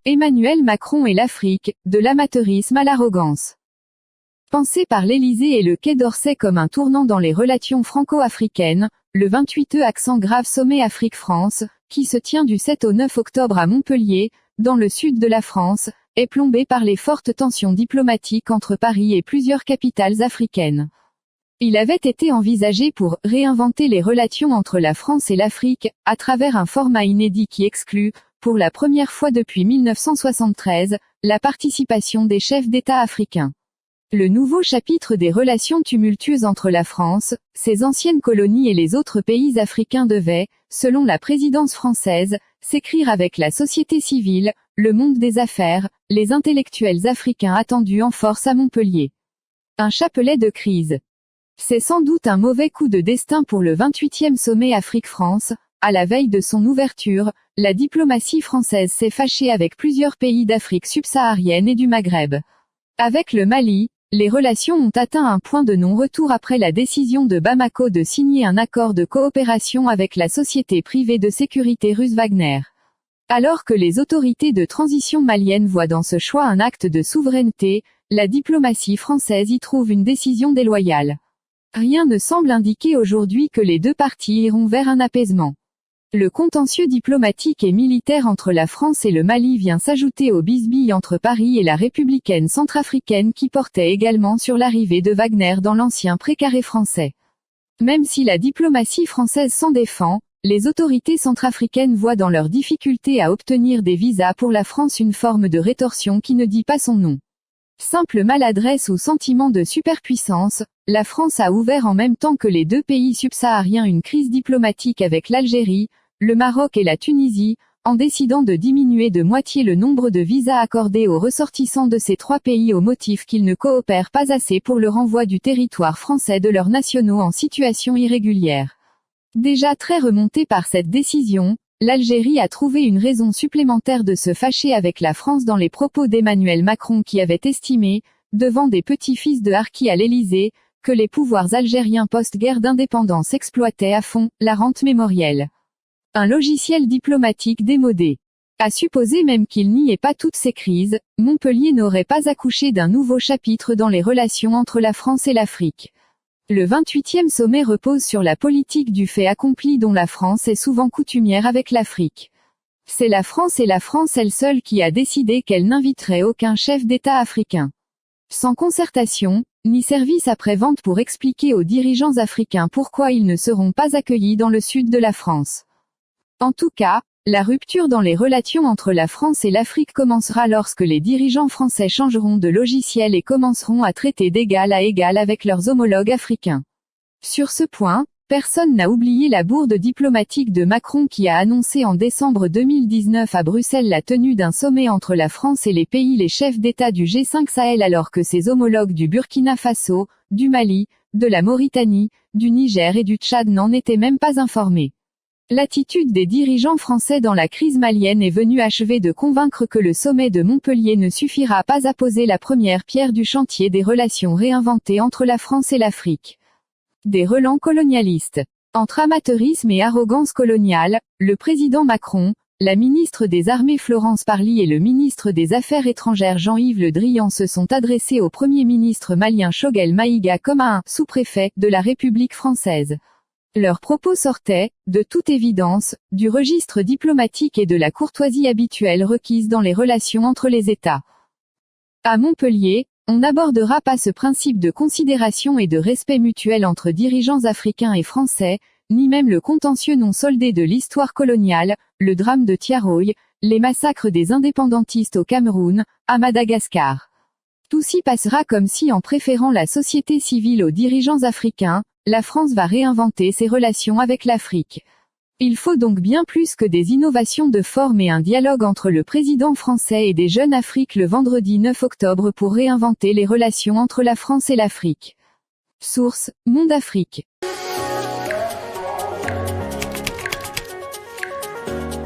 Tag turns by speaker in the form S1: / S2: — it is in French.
S1: Emmanuel Macron et l'Afrique, de l'amateurisme à l'arrogance. Pensé par l'Élysée et le Quai d'Orsay comme un tournant dans les relations franco-africaines, le 28e accent grave sommet Afrique-France, qui se tient du 7 au 9 octobre à Montpellier, dans le sud de la France, est plombé par les fortes tensions diplomatiques entre Paris et plusieurs capitales africaines. Il avait été envisagé pour « réinventer les relations entre la France et l'Afrique » à travers un format inédit qui exclut, pour la première fois depuis 1973, la participation des chefs d'État africains. Le nouveau chapitre des relations tumultueuses entre la France, ses anciennes colonies et les autres pays africains devait, selon la présidence française, s'écrire avec la société civile, le monde des affaires, les intellectuels africains attendus en force à Montpellier. Un chapelet de crise. C'est sans doute un mauvais coup de destin pour le 28e sommet Afrique-France. À la veille de son ouverture, la diplomatie française s'est fâchée avec plusieurs pays d'Afrique subsaharienne et du Maghreb. Avec le Mali, les relations ont atteint un point de non-retour après la décision de Bamako de signer un accord de coopération avec la société privée de sécurité russe Wagner. Alors que les autorités de transition maliennes voient dans ce choix un acte de souveraineté, la diplomatie française y trouve une décision déloyale. Rien ne semble indiquer aujourd'hui que les deux parties iront vers un apaisement. Le contentieux diplomatique et militaire entre la France et le Mali vient s'ajouter au bisbille entre Paris et la républicaine centrafricaine qui portait également sur l'arrivée de Wagner dans l'ancien précaré français. Même si la diplomatie française s'en défend, les autorités centrafricaines voient dans leur difficulté à obtenir des visas pour la France une forme de rétorsion qui ne dit pas son nom. Simple maladresse ou sentiment de superpuissance, la France a ouvert en même temps que les deux pays subsahariens une crise diplomatique avec l'Algérie, le Maroc et la Tunisie, en décidant de diminuer de moitié le nombre de visas accordés aux ressortissants de ces trois pays au motif qu'ils ne coopèrent pas assez pour le renvoi du territoire français de leurs nationaux en situation irrégulière. Déjà très remontée par cette décision, l'Algérie a trouvé une raison supplémentaire de se fâcher avec la France dans les propos d'Emmanuel Macron qui avait estimé, devant des petits-fils de harkis à l'Élysée, que les pouvoirs algériens post-guerre d'indépendance exploitaient à fond la rente mémorielle. Un logiciel diplomatique démodé. À supposer même qu'il n'y ait pas toutes ces crises, Montpellier n'aurait pas accouché d'un nouveau chapitre dans les relations entre la France et l'Afrique. Le 28e sommet repose sur la politique du fait accompli dont la France est souvent coutumière avec l'Afrique. C'est la France et la France elle seule qui a décidé qu'elle n'inviterait aucun chef d'État africain. Sans concertation, ni service après-vente pour expliquer aux dirigeants africains pourquoi ils ne seront pas accueillis dans le sud de la France. En tout cas, la rupture dans les relations entre la France et l'Afrique commencera lorsque les dirigeants français changeront de logiciel et commenceront à traiter d'égal à égal avec leurs homologues africains. Sur ce point, personne n'a oublié la bourde diplomatique de Macron qui a annoncé en décembre 2019 à Bruxelles la tenue d'un sommet entre la France et les chefs d'État du G5 Sahel alors que ses homologues du Burkina Faso, du Mali, de la Mauritanie, du Niger et du Tchad n'en étaient même pas informés. L'attitude des dirigeants français dans la crise malienne est venue achever de convaincre que le sommet de Montpellier ne suffira pas à poser la première pierre du chantier des relations réinventées entre la France et l'Afrique. Des relents colonialistes. Entre amateurisme et arrogance coloniale, le président Macron, la ministre des Armées Florence Parly et le ministre des Affaires étrangères Jean-Yves Le Drian se sont adressés au Premier ministre malien Choguel Maïga comme à un sous-préfet de la République française. Leurs propos sortaient, de toute évidence, du registre diplomatique et de la courtoisie habituelle requise dans les relations entre les États. À Montpellier, on n'abordera pas ce principe de considération et de respect mutuel entre dirigeants africains et français, ni même le contentieux non soldé de l'histoire coloniale, le drame de Tiaroy, les massacres des indépendantistes au Cameroun, à Madagascar. Tout s'y passera comme si en préférant la société civile aux dirigeants africains, la France va réinventer ses relations avec l'Afrique. Il faut donc bien plus que des innovations de forme et un dialogue entre le président français et des Jeunes Afrique le vendredi 9 octobre pour réinventer les relations entre la France et l'Afrique. Source, Monde Afrique.